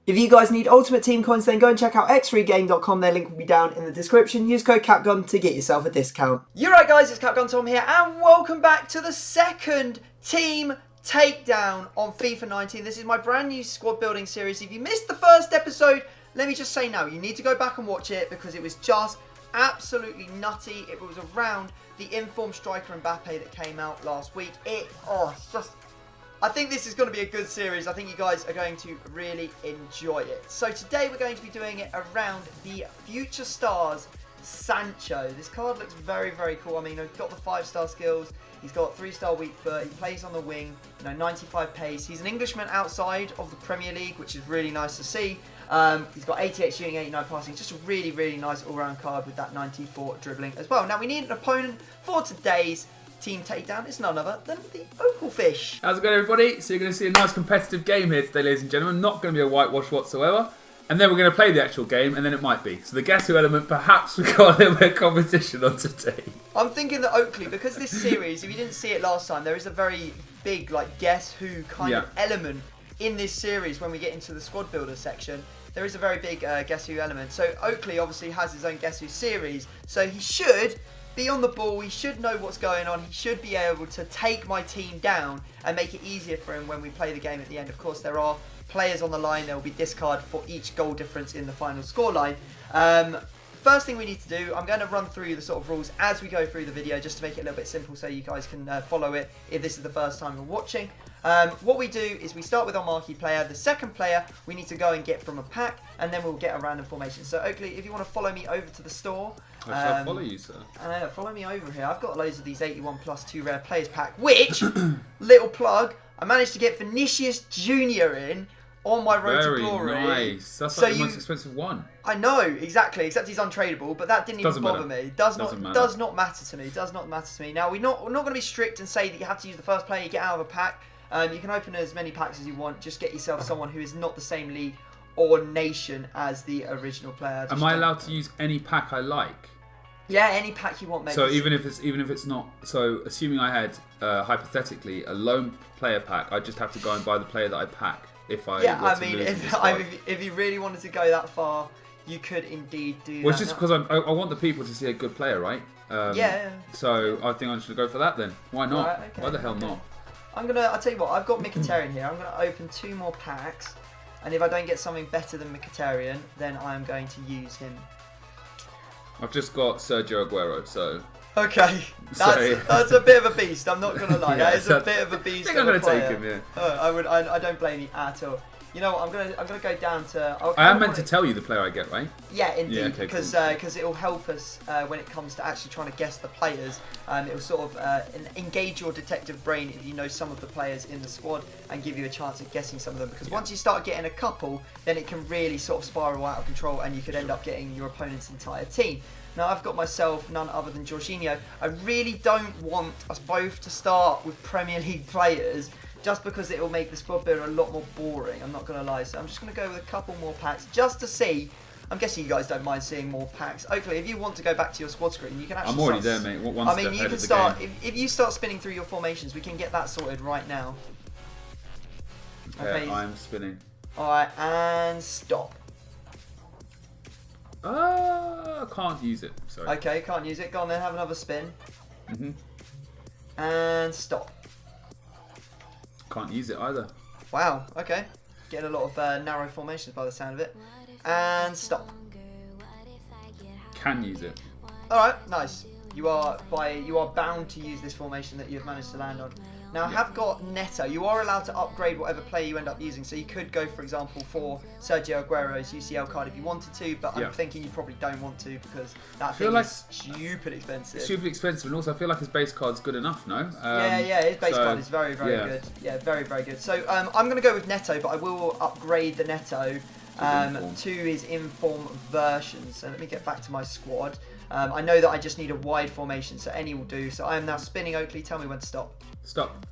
If you guys need Ultimate Team coins, then go and check out x3game.com. Their link will be down in the description. Use code CAPGUN to get yourself a discount. You're right, guys. It's CapGun Tom here, and welcome back to the second Team Takedown on FIFA 19. This is my brand new squad building series. If you missed the first episode, let me just say now, you need to go back and watch it because it was just absolutely nutty. It was around the informed striker Mbappe that came out last week. I think this is going to be a good series. I think you guys are going to really enjoy it. So today we're going to be doing it around the Future Stars Sancho. This card looks very, very cool. I mean, he's got the 5-star skills. He's got 3-star weak foot. He plays on the wing. 95 pace. He's an Englishman outside of the Premier League, which is really nice to see. He's got 88 shooting, 89 passing. Just a really, really nice all-round card with that 94 dribbling as well. Now we need an opponent for today's Team Takedown. It's none other than the Opal Fish. How's it going, everybody? So you're going to see a nice competitive game here today, ladies and gentlemen. Not going to be a whitewash whatsoever. And then we're going to play the actual game, and then it might be. So the Guess Who element, perhaps we've got a little bit of competition on today. I'm thinking that Oakley, because this series, if you didn't see it last time, there is a very big Guess Who kind of element in this series when we get into the squad builder section. There is a very big Guess Who element. So Oakley obviously has his own Guess Who series, so he should be on the ball, he should know what's going on, he should be able to take my team down and make it easier for him when we play the game at the end. Of course, there are players on the line, there will be discard for each goal difference in the final scoreline. First thing we need to do, I'm going to run through the sort of rules as we go through the video just to make it a little bit simple so you guys can follow it if this is the first time you're watching. What we do is we start with our marquee player. The second player we need to go and get from a pack, and then we'll get a random formation. So Oakley, if you want to follow me over to the store. I shall follow you, sir. Follow me over here. I've got loads of these 81 plus 2 rare players pack, which, little plug, I managed to get Vinicius Jr. in on my road to glory. Very nice. That's like the most expensive one. I know, exactly, except he's untradeable, but that didn't even bother me. Does not matter to me. Does not matter to me. Now, we're not going to be strict and say that you have to use the first player you get out of a pack. You can open as many packs as you want. Just get yourself someone who is not the same league or nation as the original player. Am I allowed to use any pack I like? Yeah, any pack you want, mate. So even if it's not, so assuming I had hypothetically a lone player pack, I just have to go and buy the player that I pack if I if you really wanted to go that far, you could indeed do that. Well, it's just because I want the people to see a good player, right? Yeah. So I think I should go for that then. Why not? Right, okay, Why the hell not? I'll tell you what, I've got Mkhitaryan here. I'm gonna open 2 more packs, and if I don't get something better than Mkhitaryan, then I'm going to use him. I've just got Sergio Aguero, so... Okay, that's a bit of a beast, I'm not going to lie. That is a bit of a beast. I think I'm going to take him, yeah. I don't blame you at all. You know what, I'm gonna go down to... I am meant to tell you the player I get, right? Yeah, indeed, yeah, okay, because cool. it will help us when it comes to actually trying to guess the players. It will sort of engage your detective brain if you know some of the players in the squad and give you a chance at guessing some of them. Because once you start getting a couple, then it can really sort of spiral out of control and you could end up getting your opponent's entire team. Now, I've got myself none other than Jorginho. I really don't want us both to start with Premier League players just because it will make the squad builder a lot more boring, I'm not going to lie. So I'm just going to go with a couple more packs just to see. I'm guessing you guys don't mind seeing more packs. Oakley, if you want to go back to your squad screen, you can actually I'm already there, mate. One step you ahead can of the start, game. if you start spinning through your formations, we can get that sorted right now. Okay, I'm spinning. Alright, and stop. Can't use it, sorry. Okay, can't use it. Go on then, have another spin. And stop. Can't use it either. Wow, okay. Getting a lot of narrow formations by the sound of it. And stop. Can use it. Alright, nice. You are bound to use this formation that you've managed to land on. Now, I have got Neto. You are allowed to upgrade whatever player you end up using. So you could go, for example, for Sergio Aguero's UCL card if you wanted to, but I'm thinking you probably don't want to because that thing is stupid expensive. Stupid expensive, and also I feel like his base card's good enough, no? His base card is very, very good. Yeah, very, very good. So I'm going to go with Neto, but I will upgrade the Neto to his inform version. So let me get back to my squad. I know that I just need a wide formation, so any will do. So I am now spinning. Oakley, tell me when to stop. Stop.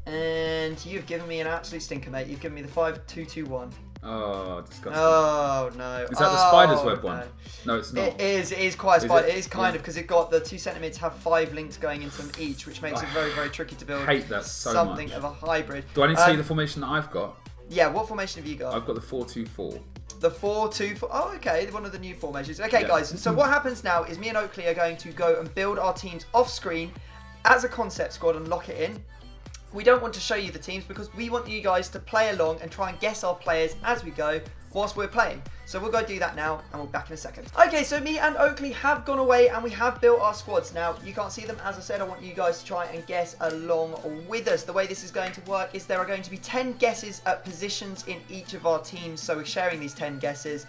And you've given me an absolute stinker, mate. You've given me the 5-2-2-1. Oh, disgusting. Oh, no. Is that the spider's web one? No, it's not. It is quite a spider. It is kind of, because it got the 2 centimeters have 5 links going into them each, which makes it very, very tricky to build. I hate that so something much. of a hybrid. Do I need to see the formation that I've got? Yeah, what formation have you got? I've got the 4-2-4. The 4-2-4. Oh, okay, one of the new formations. Okay, guys, so what happens now is me and Oakley are going to go and build our teams off screen as a concept squad and lock it in. We don't want to show you the teams because we want you guys to play along and try and guess our players as we go whilst we're playing. So we'll go do that now and we'll be back in a second. Okay, so me and Oakley have gone away and we have built our squads. Now, you can't see them. As I said, I want you guys to try and guess along with us. The way this is going to work is there are going to be 10 guesses at positions in each of our teams. So we're sharing these 10 guesses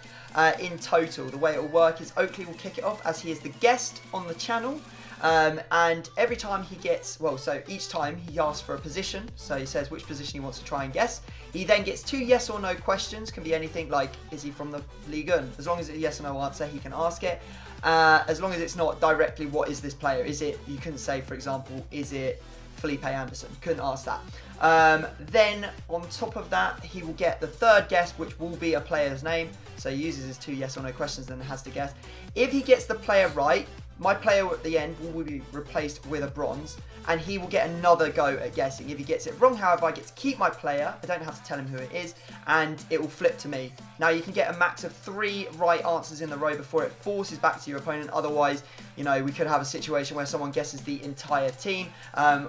in total. The way it will work is Oakley will kick it off as he is the guest on the channel. And every time he gets, so each time he asks for a position, so he says which position he wants to try and guess. He then gets 2 yes or no questions, can be anything like, is he from the Ligue 1? As long as it's a yes or no answer, he can ask it. As long as it's not directly, what is this player? Is it, you couldn't say, for example, is it Felipe Anderson? Couldn't ask that. Then on top of that, he will get the 3rd guess, which will be a player's name. So he uses his 2 yes or no questions, then has to guess. If he gets the player right, my player at the end will be replaced with a bronze, and he will get another go at guessing. If he gets it wrong, however, I get to keep my player. I don't have to tell him who it is, and it will flip to me. Now, you can get a max of 3 right answers in the row before it forces back to your opponent. Otherwise, you know, we could have a situation where someone guesses the entire team,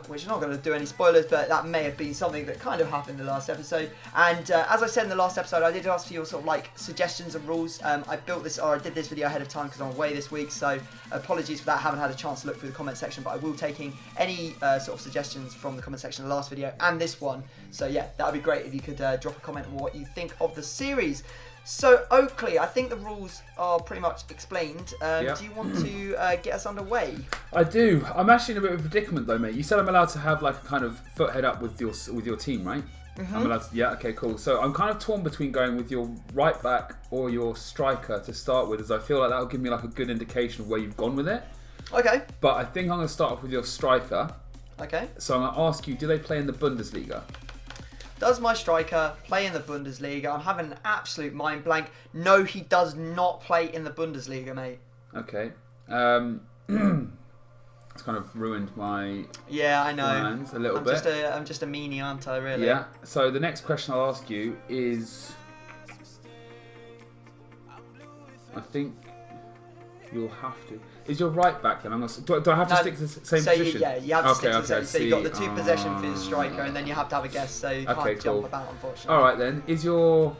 which is not going to do any spoilers, but that may have been something that kind of happened in the last episode. And as I said in the last episode, I did ask for your sort of like suggestions and rules. I built this, or I did this video ahead of time because I'm away this week, so apologies for that. I haven't had a chance to look through the comment section, but I will taking any sort of suggestions from the comment section of the last video and this one. So yeah, that would be great if you could drop a comment on what you think of the series. So Oakley, I think the rules are pretty much explained. Do you want to get us underway? I do. I'm actually in a bit of a predicament though, mate. You said I'm allowed to have like a kind of foot head up with your team, right? Mm-hmm. I'm allowed to, yeah, okay, cool. So I'm kind of torn between going with your right back or your striker to start with, as I feel like that'll give me like a good indication of where you've gone with it. Okay. But I think I'm going to start off with your striker. Okay. So I'm going to ask you, do they play in the Bundesliga? Does my striker play in the Bundesliga? I'm having an absolute mind blank. No, he does not play in the Bundesliga, mate. Okay. It's kind of ruined my I know. plans a little bit. I'm just a meanie, aren't I, really? Yeah. So the next question I'll ask you is, I think you'll have to. Is your right back then? Do I have to stick to the same position? Yeah, you have to stick to the same. So you've got the 2 possession for your striker, and then you have to have a guess, so you can't jump about, unfortunately. Alright then, is your...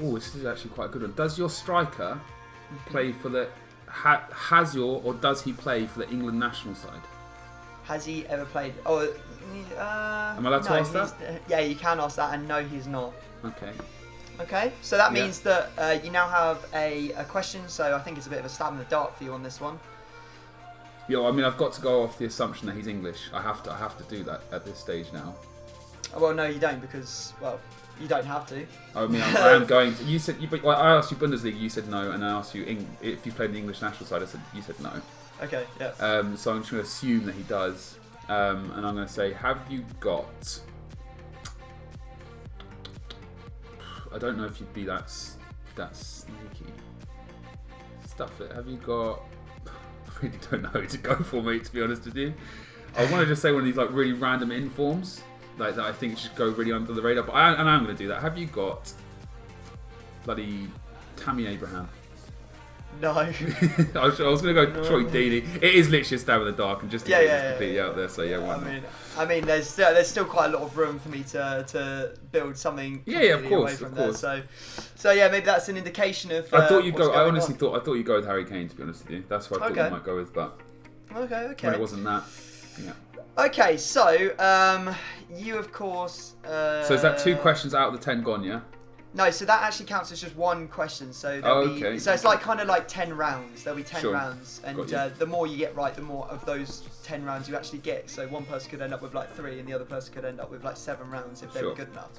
Oh, this is actually quite a good one. Does your striker play for the... or does he play for the England national side? Has he ever played... Oh, am I allowed to ask that? Yeah, you can ask that, and no, he's not. Okay. Okay, so that means that you now have a question, so I think it's a bit of a stab in the dark for you on this one. Yeah, I mean, I've got to go off the assumption that he's English. I have to do that at this stage now. Well, no, you don't, because, well, you don't have to. I mean, I am going to. You said, I asked you Bundesliga, you said no, and I asked you if you played in the English national side, you said no. Okay, yeah. So I'm just going to assume that he does, and I'm going to say, have you got... I don't know if you'd be that sneaky. Stuff it. Have you got... I really don't know who to go for, mate, to be honest with you. I want to just say one of these like really random informs, like that I think should go really under the radar, but I'm going to do that. Have you got bloody Tammy Abraham? No. I was going to go Troy Deeney. It is literally a stab in the dark, and just to get this completely out there. So yeah, why not? I mean, there's still quite a lot of room for me to build something. Of course. There. So yeah, maybe that's an indication of. I thought you'd go. I honestly thought you'd go with Harry Kane. To be honest with you, that's what I thought you might go with, but okay. When it wasn't that, yeah. Okay, so you of course. So is that 2 questions out of the 10 gone? Yeah. No, so that actually counts as just 1 question. So so it's like kind of like 10 rounds. There'll be 10 rounds, and the more you get right, the more of those 10 rounds you actually get. So one person could end up with like 3, and the other person could end up with like 7 rounds if they were good enough.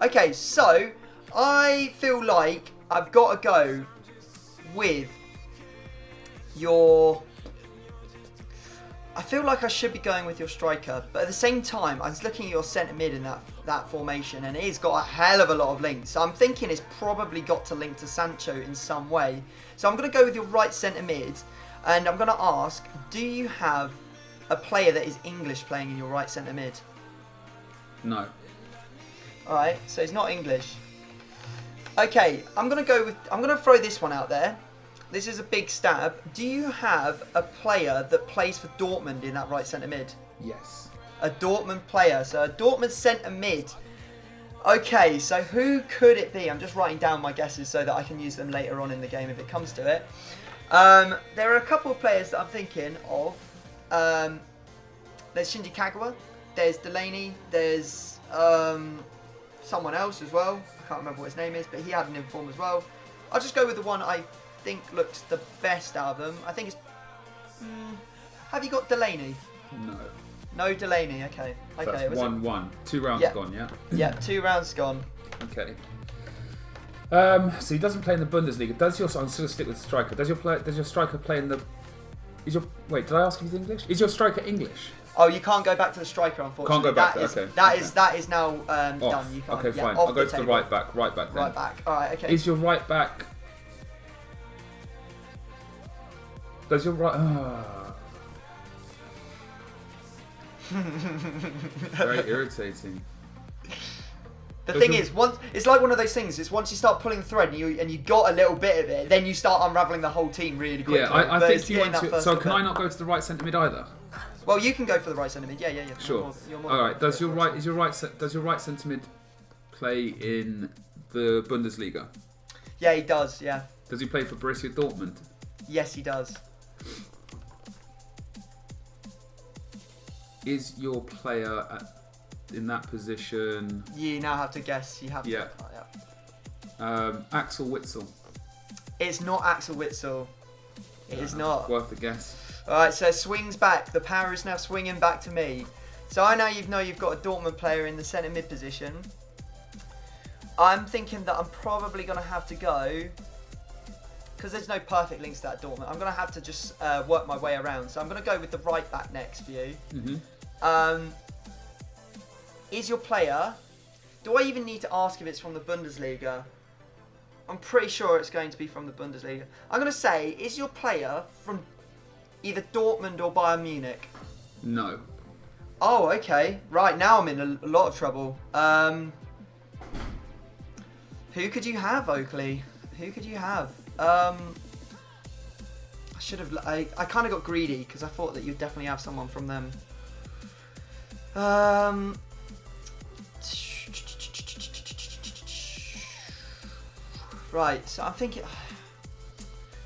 Okay, so I feel like I've got to go with your... I feel like I should be going with your striker, but at the same time, I was looking at your centre mid in that formation, and it's got a hell of a lot of links. So I'm thinking it's probably got to link to Sancho in some way. So I'm going to go with your right centre mid, and I'm going to ask, do you have a player that is English playing in your right centre mid? No. Alright, so he's not English. Okay, I'm gonna throw this one out there. This is a big stab. Do you have a player that plays for Dortmund in that right centre mid? Yes. A Dortmund player, so a Dortmund centre mid. Okay, so who could it be? I'm just writing down my guesses so that I can use them later on in the game if it comes to it. There are a couple of players that I'm thinking of. There's Shinji Kagawa, there's Delaney, there's someone else as well. I can't remember what his name is, but he had an inform as well. I'll just go with the one I think looks the best out of them. I think it's... have you got Delaney? No. No Delaney, okay. So Okay, that's 1-1. 2 rounds gone, yeah? Yeah, 2 rounds gone. Okay. So he doesn't play in the Bundesliga. I'm just going to stick with the striker. Does your striker play in the... Wait, did I ask if he's English? Is your striker English? Oh, you can't go back to the striker, unfortunately. Can't go back That there, is, okay. That is now done. You can't. Okay, yeah, fine. off I'll go to the table. right back. Right back then. Right back. Alright, okay. Is your right back... Does your right... Very irritating. The thing is, it's like one of those things. It's once you start pulling the thread and you got a little bit of it, then you start unraveling the whole team really quickly. Yeah, I think you want to... So can I not go to the right centre mid either? Well, you can go for the right centre mid. Yeah. Sure. You're more All right. Does your right centre mid play in the Bundesliga? Yeah, he does. Yeah. Does he play for Borussia Dortmund? Yes, he does. Is your player in that position? You now have to guess. You have to. Yeah. Axel Witsel. It's not Axel Witsel. It is not. Worth a guess. Alright, so swings back. The power is now swinging back to me. So I know you've got a Dortmund player in the centre mid position. I'm thinking that I'm probably going to have to go, because there's no perfect links to that Dortmund, I'm going to have to just work my way around. So I'm going to go with the right back next for you. Mm-hmm. Is your player... Do I even need to ask if it's from the Bundesliga? I'm pretty sure it's going to be from the Bundesliga. I'm going to say, is your player from either Dortmund or Bayern Munich? No. Oh, okay. Right, now I'm in a lot of trouble. Who could you have, Oakley? Who could you have? I should have... I kind of got greedy because I thought that you'd definitely have someone from them. Right, so I'm thinking...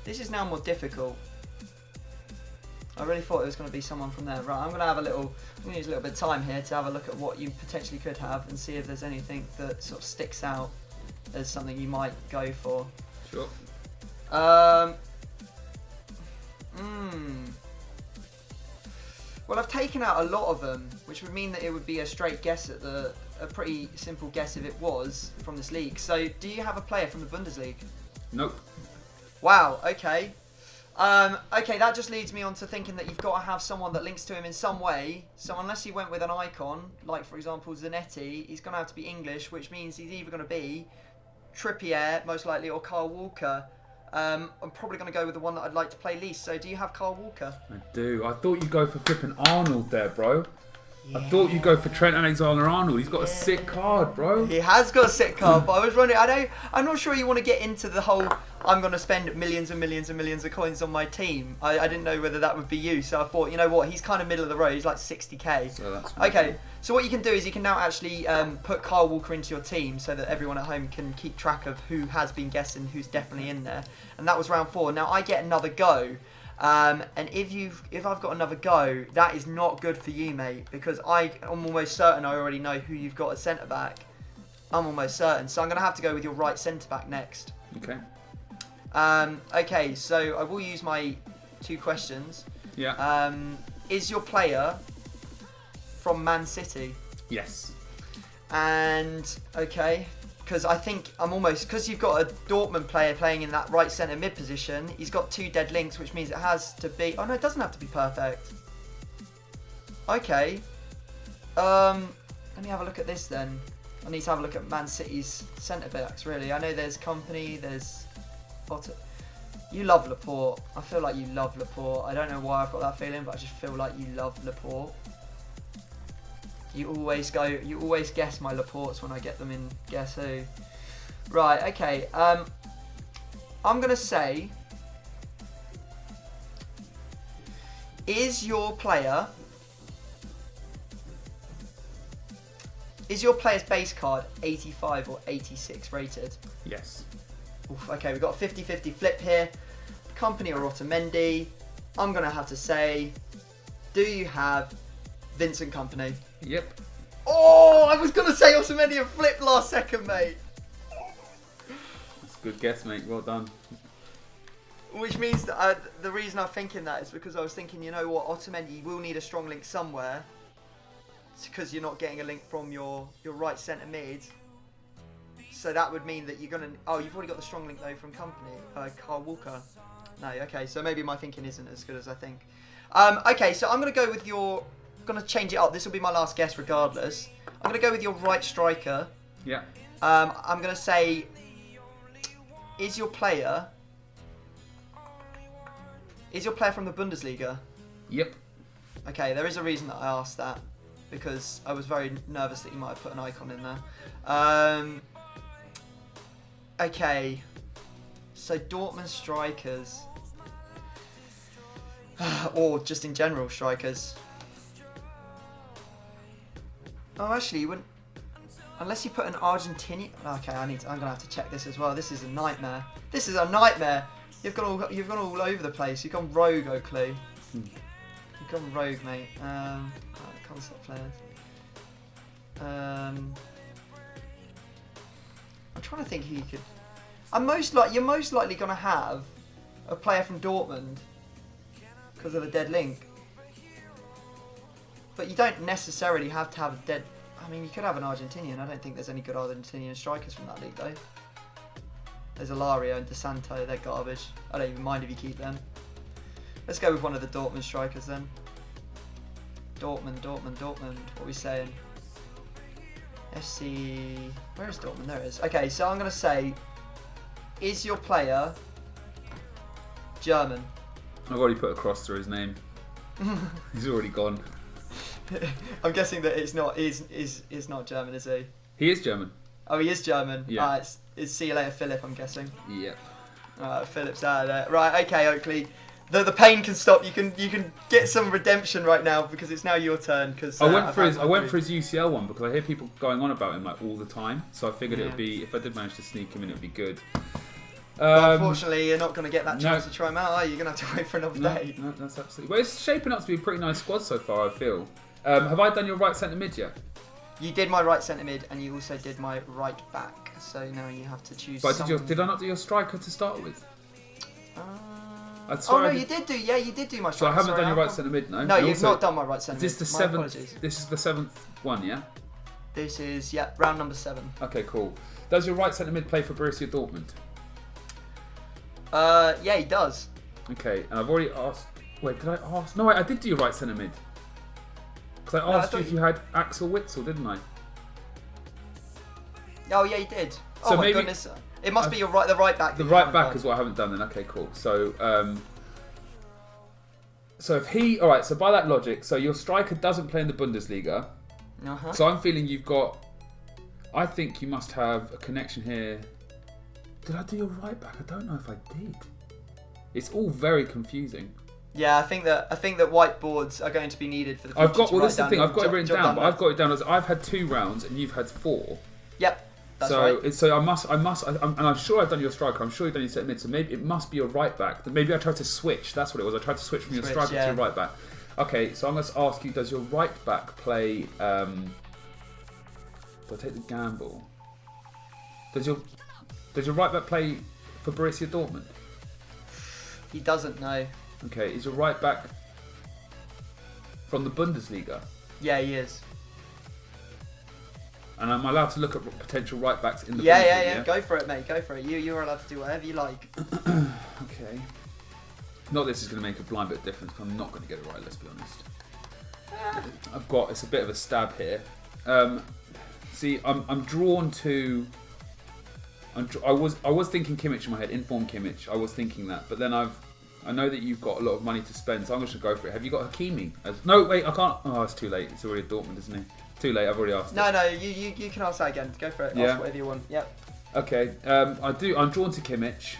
This is now more difficult. I really thought it was going to be someone from there. Right, I'm going to use a little bit of time here to have a look at what you potentially could have and see if there's anything that sort of sticks out as something you might go for. Sure. Well, I've taken out a lot of them, which would mean that it would be a straight guess at a pretty simple guess if it was from this league. So, do you have a player from the Bundesliga? Nope. Wow, okay. Okay, that just leads me on to thinking that you've got to have someone that links to him in some way. So unless you went with an icon, like for example Zanetti, he's going to have to be English, which means he's either going to be Trippier, most likely, or Kyle Walker. I'm probably going to go with the one that I'd like to play least. So do you have Kyle Walker? I do. I thought you'd go for flipping Arnold there, bro. Yeah. I thought you'd go for Trent Alexander-Arnold. He's got a sick card, bro. He has got a sick card, but I was wondering, I'm not sure you want to get into the whole, I'm going to spend millions and millions and millions of coins on my team. I didn't know whether that would be you, so I thought, you know what, he's kind of middle of the road. He's like 60k. So that's okay, so what you can do is you can now actually put Kyle Walker into your team so that everyone at home can keep track of who has been guessing, who's definitely in there. And that was round 4. Now I get another go. And if I've got another go, that is not good for you, mate, because I'm almost certain I already know who you've got at centre back. I'm almost certain, so I'm going to have to go with your right centre back next. Okay. Okay, so I will use my 2 questions. Yeah. Is your player from Man City? Yes. And okay. Because I think because you've got a Dortmund player playing in that right centre mid position, he's got 2 dead links, which means it has to be... Oh no, it doesn't have to be perfect. Okay. Let me have a look at this then. I need to have a look at Man City's centre backs, really. I know there's Company, there's... You love Laporte. I feel like you love Laporte. I don't know why I've got that feeling, but I just feel like you love Laporte. You always guess my Laportes when I get them in Guess Who. Right, okay. I'm going to say, is your player's base card 85 or 86 rated? Yes. Oof, okay, we've got a 50-50 flip here. Company or Otamendi? I'm going to have to say, do you have Vincent Kompany? Yep. Oh, I was going to say Otamendi and flip last second, mate. That's a good guess, mate. Well done. Which means that the reason I'm thinking that is because I was thinking, you know what, Otamendi will need a strong link somewhere. It's because you're not getting a link from your right centre mid. So that would mean that you're going to... Oh, you've already got the strong link, though, from Company. Carl Walker. No, okay, so maybe my thinking isn't as good as I think. Okay, so I'm going to go with your... I'm going to change it up. This will be my last guess regardless. I'm going to go with your right striker. Yeah. I'm going to say... Is your player from the Bundesliga? Yep. Okay, there is a reason that I asked that. Because I was very nervous that you might have put an icon in there. Okay, so Dortmund strikers, or just in general strikers. Oh, actually, you wouldn't, unless you put an Argentinian. Okay, I'm gonna have to check this as well. This is a nightmare. This is a nightmare. You've gone all over the place. You've gone rogue, Oakley. You've gone rogue, mate. Concept players. I'm trying to think who you could. You're most likely going to have a player from Dortmund because of the dead link. But you don't necessarily have to have a dead. I mean, you could have an Argentinian. I don't think there's any good Argentinian strikers from that league though. There's Alario and De Santo. They're garbage. I don't even mind if you keep them. Let's go with one of the Dortmund strikers then. Dortmund. What are we saying? FC... Where is Dortmund? There it is. Okay, so I'm going to say... Is your player... German? I've already put a cross through his name. He's already gone. I'm guessing that it's not not German, is he? He is German. Oh, he is German? Yeah. It's see you later, Philip, I'm guessing. Yep. Philip's out of there. Right, okay, Oakley. The pain can stop. You can get some redemption right now because it's now your turn. Because I went for his UCL one because I hear people going on about him like all the time. So I figured it would be, if I did manage to sneak him in, it would be good. Unfortunately, you're not going to get that chance to try him out, are you? You're going to have to wait for another day. No, that's absolutely... Well, it's shaping up to be a pretty nice squad so far, I feel. Have I done your right centre mid yet? You did my right centre mid and you also did my right back. So now you have to choose But did I not do your striker to start with? You did do. Yeah, you did do my striker. So I haven't done your right centre mid, no? No, you've not done my right centre mid. This is the seventh one, yeah? This is, round number 7. Okay, cool. Does your right centre mid play for Borussia Dortmund? Yeah, he does. Okay, and I've already asked... Wait, did I ask? No, wait, I did do your right centre mid. Because I asked you if you had Axel Witsel, didn't I? Oh, yeah, you did. So oh my goodness. It must be the right back. The right back is what I haven't done then. Okay, cool. So, if he... Alright, so by that logic, so your striker doesn't play in the Bundesliga. Uh-huh. So I'm feeling you've got... I think you must have a connection here. Did I do your right back? I don't know if I did. It's all very confusing. Yeah, I think that whiteboards are going to be needed for the future. This is the thing. I've got it written down, but I've got it down as I've had 2 rounds and you've had 4. Yep. That's right. So I'm sure I've done your striker. I'm sure you've done your centre mid. So maybe it must be your right back. Maybe I tried to switch. That's what it was. I tried to switch from your striker to your right back. Okay, so I'm going to ask you: does your right back play? Do I take the gamble? Does your right back play for Borussia Dortmund? He doesn't know. Okay, is your right back from the Bundesliga? Yeah, he is. And am I allowed to look at potential right backs in the Bundesliga? Yeah. Go for it, mate. Go for it. You're allowed to do whatever you like. Okay. Not this is going to make a blind bit of difference. I'm not going to get it right. Let's be honest. It's a bit of a stab here. See, I'm drawn to I was thinking Kimmich in my head, informed Kimmich. I was thinking that, but then I know that you've got a lot of money to spend, so I'm just gonna go for it. Have you got Hakimi? No, wait, I can't. Oh, it's too late. It's already Dortmund, isn't it? Too late. I've already asked. No, you can ask that again. Go for it. Yeah. Ask whatever you want. Yep. Okay. I'm drawn to Kimmich.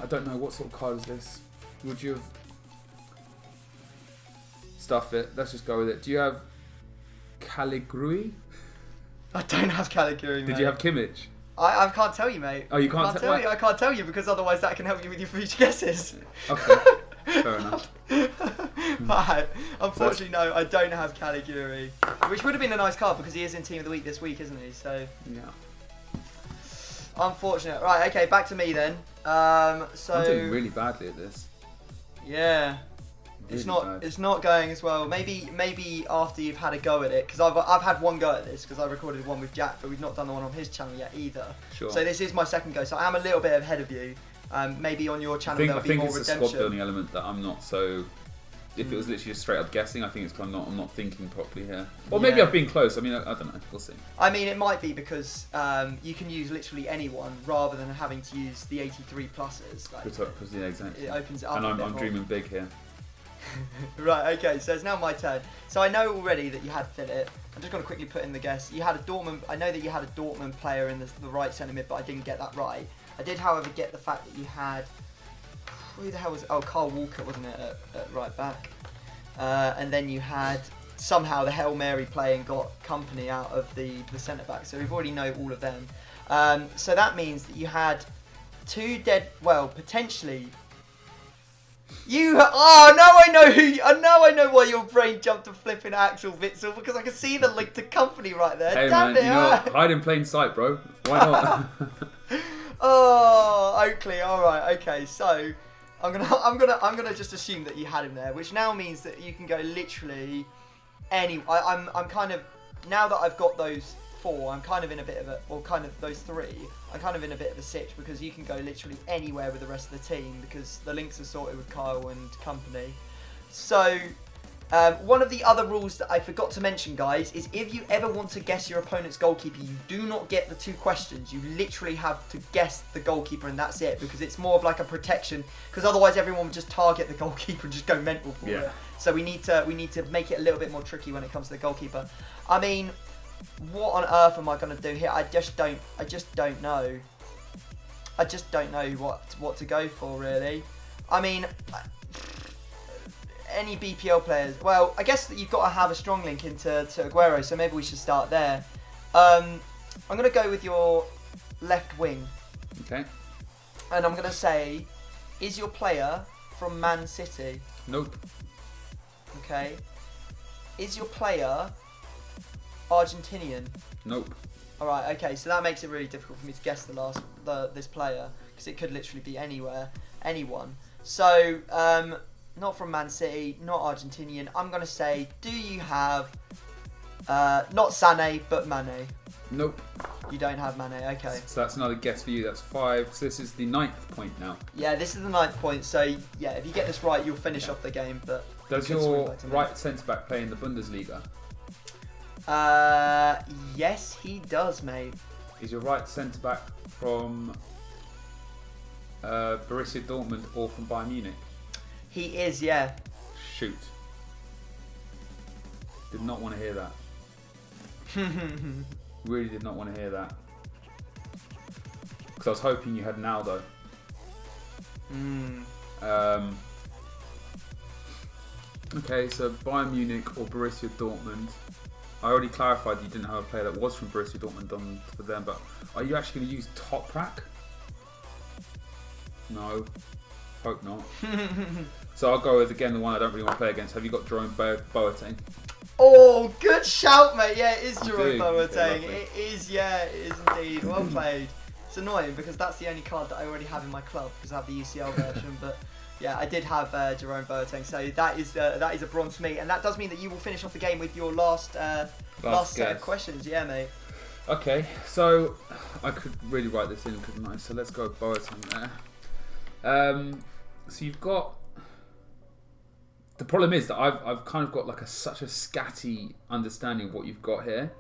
I don't know what sort of card is this. Would you have stuff it? Let's just go with it. Do you have Caligari? I don't have Caligari, mate. Did you have Kimmich? I can't tell you, mate. Oh, you can't tell you. I can't tell you because otherwise that can help you with your future guesses. Okay, fair enough. Right. Unfortunately, no, I don't have Caligari, which would have been a nice card because he is in Team of the Week this week, isn't he? So yeah. Unfortunate. Right. Okay. Back to me then. So I'm doing really badly at this. Yeah. Really It's not going as well. Maybe after you've had a go at it, because I've had one go at this because I recorded one with Jack, but we've not done the one on his channel yet either. Sure. So this is my second go. So I am a little bit ahead of you. Maybe on your channel there'll be more redemption. I think it's a squad building element that I'm not so. If it was literally just straight up guessing, I think it's because I'm not thinking properly here. Or maybe I've been close. I mean, I don't know. We'll see. I mean, it might be because you can use literally anyone rather than having to use the 83 pluses. Like, yeah, exactly. It opens it up. And a I'm bit more. dreaming big here. Right, okay, so it's now my turn. So I know already that you had Philip. I'm just going to quickly put in the guess. You had a Dortmund. I know that you had a Dortmund player in the right centre mid, but I didn't get that right. I did, however, get the fact that you had. Who the hell was it? Oh, Carl Walker, wasn't it, at right back? And then you had somehow the Hail Mary play and got Company out of the centre back. So we've already know all of them. So that means that you had two dead. Well, potentially. I know why your brain jumped to flipping Axel Witsel because I can see the link to Company right there. Hey Damn man, you know, hide in plain sight, bro. Why not? Oh, Oakley. All right, okay. So I'm gonna just assume that you had him there, which now means that you can go literally any. I'm kind of now that I've got those four, I'm kind of in a bit of a, or kind of those three, I'm kind of in a bit of a sitch because you can go literally anywhere with the rest of the team because the links are sorted with Kyle and Company. So one of the other rules that I forgot to mention, guys, is if you ever want to guess your opponent's goalkeeper, you do not get the two questions. You literally have to guess the goalkeeper and that's it because it's more of like a protection because otherwise everyone would just target the goalkeeper and just go mental for it. So we need to make it a little bit more tricky when it comes to the goalkeeper. I mean, what on earth am I going to do here? I just don't know. I just don't know what to go for, really. I mean, any BPL players. Well, I guess that you've got to have a strong link into Aguero, so maybe we should start there. I'm going to go with your left wing. Okay. And I'm going to say, is your player from Man City? Nope. Okay. Is your player Argentinian? Nope. All right. Okay. So that makes it really difficult for me to guess this player because it could literally be anyone. So not from Man City, not Argentinian. I'm gonna say, do you have not Sané but Mane? Nope. You don't have Mane. Okay. So that's another guess for you. That's 5. So this is the 9th point now. Yeah, this is the 9th point. So yeah, if you get this right, you'll finish off the game. But does your right centre back play in the Bundesliga? Yes, he does, mate. Is your right centre back from Borussia Dortmund or from Bayern Munich? He is, yeah. Shoot. Did not want to hear that. Really did not want to hear that. Because I was hoping you had Naldo. Okay, so Bayern Munich or Borussia Dortmund. I already clarified you didn't have a player that was from Borussia Dortmund on for them, but are you actually going to use Toprak? No. Hope not. So I'll go with, again, the one I don't really want to play against. Have you got Jerome Boateng? Oh, good shout, mate. Yeah, it is Jerome Boateng. Okay, it is indeed. Well played. It's annoying because that's the only card that I already have in my club because I have the UCL version, but yeah, I did have Jerome Boateng, so that is a bronze for me, and that does mean that you will finish off the game with your last set of questions. Yeah, mate. Okay, so I could really write this in, couldn't I? So let's go with Boateng there. So you've got. The problem is that I've kind of got like such a scatty understanding of what you've got here.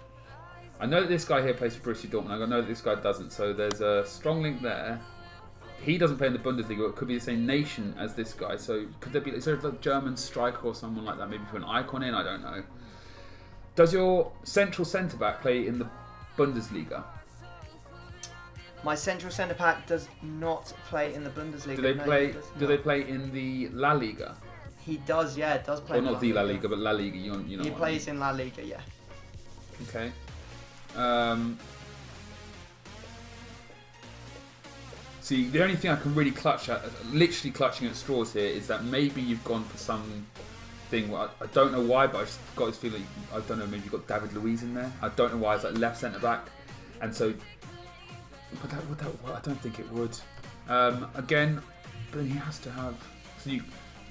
I know that this guy here plays for Borussia Dortmund. I know that this guy doesn't. So there's a strong link there. He doesn't play in the Bundesliga. It could be the same nation as this guy. So could there be? Is there a German striker or someone like that? Maybe put an icon in. I don't know. Does your central centre back play in the Bundesliga? My central centre back does not play in the Bundesliga. Do they play? Do they play in the La Liga? He does. Yeah, it does play. Well, not the La Liga, but La Liga. You know. He plays in La Liga. Yeah. Okay. See, the only thing I can really clutch at, literally clutching at straws here, is that maybe you've gone for something. I don't know why, but I just got this feeling. I don't know. Maybe you've got David Luiz in there. I don't know why. It's like left centre back, and so. But I don't think it would. Again, but then he has to have.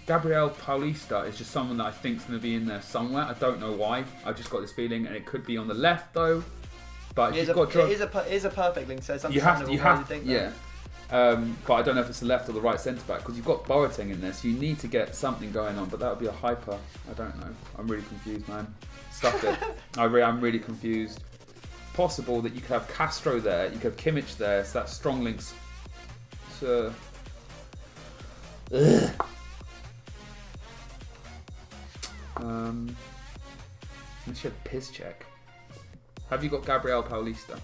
Gabriel Paulista is just someone that I think is going to be in there somewhere. I don't know why. I've just got this feeling, and it could be on the left though. But it is a perfect link, so it's understandable. You have to think that. Yeah. But I don't know if it's the left or the right centre back, because you've got Boateng in there, so you need to get something going on. But that would be a hyper. I don't know. I'm really confused, man. Stuff it. I'm really confused. Possible that you could have Castro there, you could have Kimmich there, so that's strong links. So, let's have piss check. Have you got Gabriel Paulista?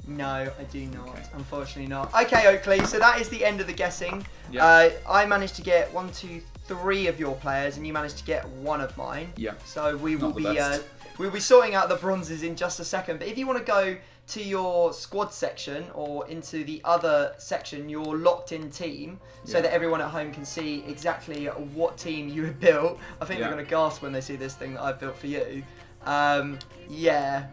No, I do not. Okay. Unfortunately not. Okay, Oakley, so that is the end of the guessing. Yeah. I managed to get 1, 2, 3 of your players, and you managed to get 1 of mine. Yeah. So we'll be sorting out the bronzes in just a second. But if you want to go to your squad section or into the other section, your locked-in team, so that everyone at home can see exactly what team you have built. I think they're going to gasp when they see this thing that I've built for you. Yeah.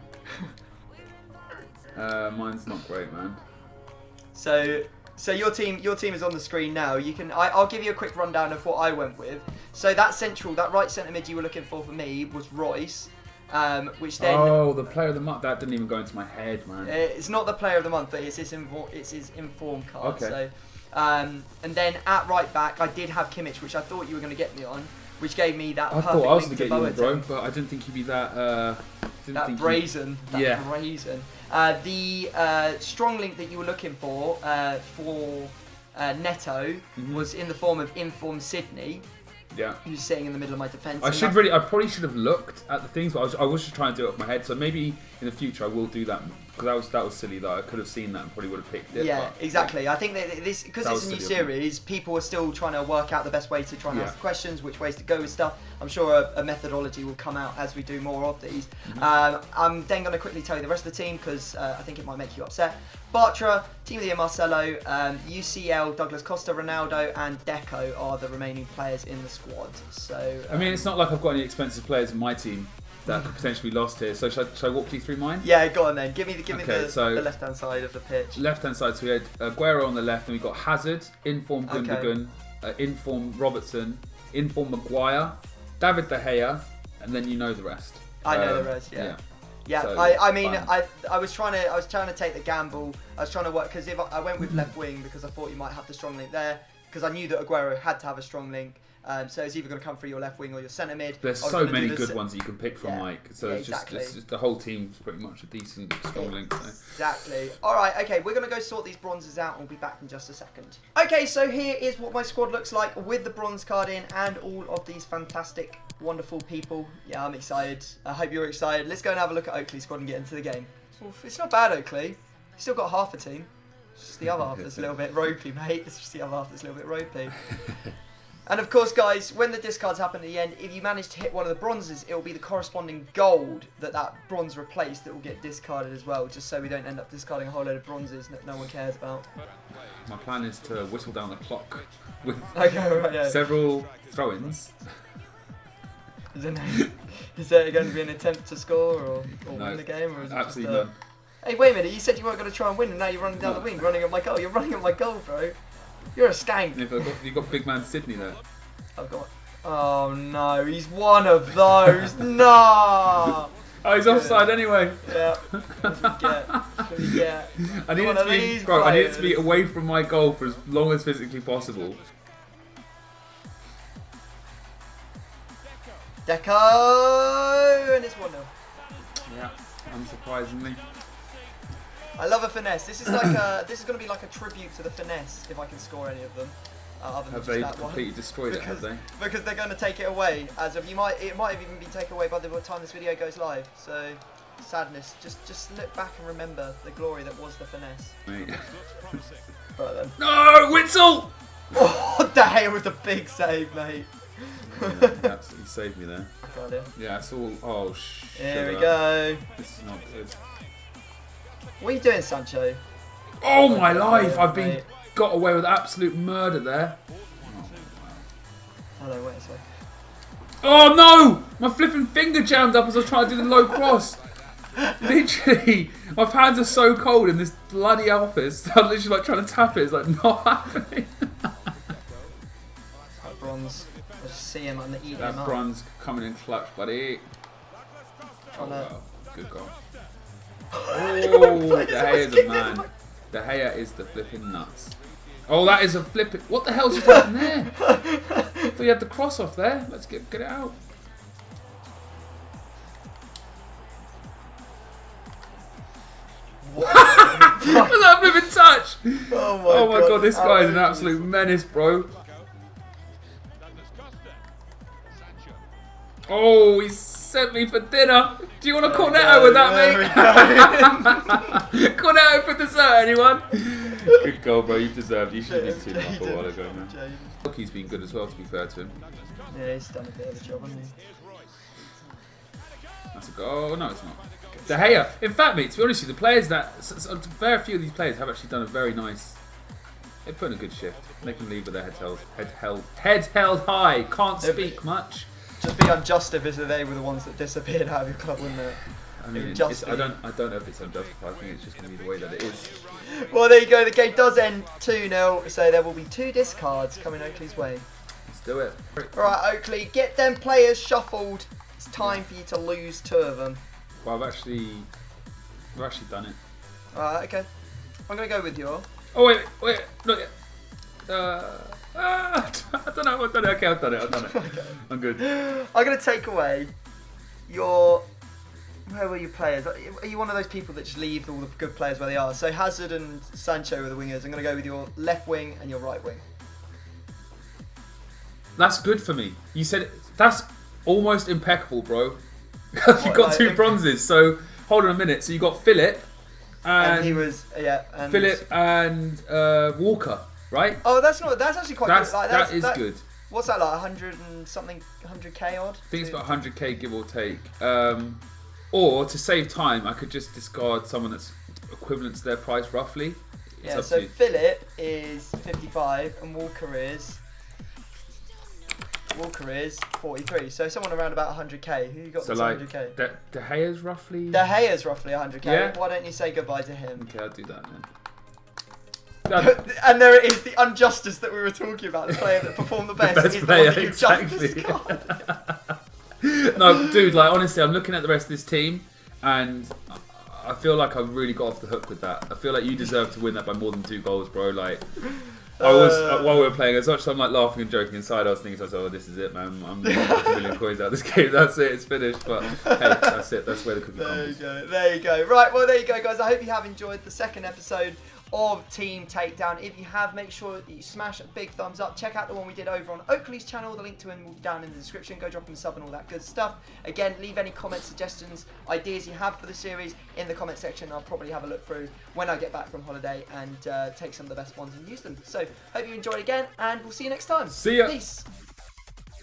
Mine's not great, man. So your team is on the screen now. I'll give you a quick rundown of what I went with. So that right centre mid you were looking for me was Royce, which then the player of the month, that didn't even go into my head, man. It's not the player of the month, but it's his inform card. Okay. So, and then at right back I did have Kimmich, which I thought you were going to get me on, which gave me that. I perfect thought I was link going to to get you on, Boateng. bro, but I didn't think you'd be that. Brazen. Yeah. Brazen. The strong link that you were looking for Neto was in the form of Inform Sydney. Yeah. Who's sitting in the middle of my defence. I probably should have looked at the things, but I was just trying to do it off my head. So maybe in the future I will do that, because that was silly though. I could have seen that and probably would have picked it. Yeah, exactly. I think that this, because it's a new series, people are still trying to work out the best way to try and ask the questions, which ways to go with stuff. I'm sure a methodology will come out as we do more of these. I'm then going to quickly tell you the rest of the team, because I think it might make you upset. Bartra, Team of the Year Marcelo, UCL, Douglas Costa, Ronaldo, and Deco are the remaining players in the squad. So I mean, it's not like I've got any expensive players in my team that could potentially be lost here. So should I walk you through mine? Yeah, go on then. Give me the left-hand side of the pitch. Left-hand side, so we had Aguero on the left, and we got Hazard, Inform Gundogan, Inform Robertson, Inform Maguire, David De Gea, and then you know the rest. I know the rest. Yeah. Yeah, So, I was trying to take the gamble. I was trying to work, because if I went with left wing, because I thought you might have the strong link there, because I knew that Aguero had to have a strong link. So it's either going to come through your left wing or your centre mid. There's so many good ones that you can pick from, Mike. So yeah, it's just the whole team's pretty much a decent strong link. So. Exactly. All right. Okay, we're going to go sort these bronzes out, and we'll be back in just a second. Okay, so here is what my squad looks like with the bronze card in and all of these fantastic, wonderful people. Yeah, I'm excited. I hope you're excited. Let's go and have a look at Oakley's squad and get into the game. It's not bad, Oakley. You've still got half a team. It's just the other half that's a little bit ropey, mate. It's just the other half that's a little bit ropey. And of course, guys, when the discards happen at the end, if you manage to hit one of the bronzes, it will be the corresponding gold that bronze replaced that will get discarded as well, just so we don't end up discarding a whole load of bronzes that no one cares about. My plan is to whistle down the clock with several throw-ins. Is there going to be an attempt to score or win the game? Or is it absolutely just, none. Hey, wait a minute, you said you weren't going to try and win, and now you're running down the wing, running at my goal. You're running at my goal, bro. You're a skank. You've got big man Sydney there. I've got... Oh no, he's one of those. No! Oh, he's offside anyway. Yeah. What we get? I need it to be away from my goal for as long as physically possible. Deco! And it's 1-0. Yeah. unsurprisingly. I love a finesse. This is like this is going to be like a tribute to the finesse if I can score any of them. Other than Have just they that completely one. destroyed it, have they? Because they're going to take it away. As of it might have even been taken away by the time this video goes live. So sadness. Just look back and remember the glory that was the finesse. Mate. Right then. No, Witzel! Oh, De Gea with the big save, mate. Yeah, he absolutely saved me there. Got him. Yeah, it's all. Oh, shit. Here we go. This is not good. What are you doing, Sancho? Oh my life! I've mate. been got away with absolute murder there. Hello, wait a sec. Oh no! My flipping finger jammed up as I was trying to do the low cross. Literally, my hands are so cold in this bloody office. I'm literally like trying to tap it. It's like not happening. That bronze. I just see him on the eating him That up. bronze coming in clutch, buddy. Oh, Trying wow. Good goal. to... Oh, De Gea's a man. De Gea is the flipping nuts. Oh, that is a flipping... What the hell's just happened there? I thought you had the cross off there. Let's get it out. Look at that flipping touch. Oh my god, this guy is an absolute menace, bro. Oh, he sent me for dinner. Do you want a cornetto with that, mate? Cornetto for dessert, anyone? Good goal, bro. You deserved. You should have been 2 up a while ago, man. He's been good as well, to be fair to him. Yeah, he's done a bit of a job, hasn't he? That's a goal. No, it's not. De Gea. In fact, mate, to be honest with you, the players a very few of these players have actually done a very nice. They put in a good shift. They can leave with their head held high. Can't speak much. Just be unjust if they were the ones that disappeared out of your club, wouldn't it? I mean, I don't know if it's unjustified. I think it's just going to be the way that it is. Well, there you go. The game does end 2-0, so there will be 2 discards coming Oakley's way. Let's do it. Right, Oakley, get them players shuffled. It's time for you to lose 2 of them. Well, we've actually done it. Alright, okay. I'm going to go with your... Oh, wait, look. I don't know. Okay, I've done it. Okay. I'm good. I'm going to take away your... Where were your players? Are you one of those people that just leave all the good players where they are? So Hazard and Sancho are the wingers. I'm going to go with your left wing and your right wing. That's good for me. You said that's almost impeccable, bro. You've got 2 bronzes. So hold on a minute. So you got Philip and he was and Philip and Walker, right? Oh, that's actually quite good. Like, that is good. What's that like? 100 and something, 100k odd? I think it's about 100k give or take. Or to save time, I could just discard someone that's equivalent to their price roughly. Yeah. So Philip is 55 and Walker is 43. So someone around about 100k. Who you got? So that's like 100k. De Gea's roughly. De Gea's roughly 100k. Yeah. Why don't you say goodbye to him? Okay, I'll do that then. And there it is, the injustice that we were talking about. The player that performed the best, best is player, the one that you exactly. just discarded. No, dude, like honestly, I'm looking at the rest of this team and I feel like I really got off the hook with that. I feel like you deserve to win that by more than 2 goals, bro. Like, I was, while we were playing, as much as I'm like laughing and joking inside, I was thinking to myself, oh, this is it, man. I'm going to make a million coins out of this game. That's it, it's finished. But hey, that's it. That's where the cookie comes. There you go. Right, well, there you go, guys. I hope you have enjoyed the second episode of Team Takedown. If you have, make sure that you smash a big thumbs up. Check out the one we did over on Oakley's channel. The link to him will be down in the description. Go drop him a sub and all that good stuff. Again, leave any comments, suggestions, ideas you have for the series in the comment section. I'll probably have a look through when I get back from holiday and take some of the best ones and use them. So, hope you enjoyed again, and we'll see you next time. See ya. Peace.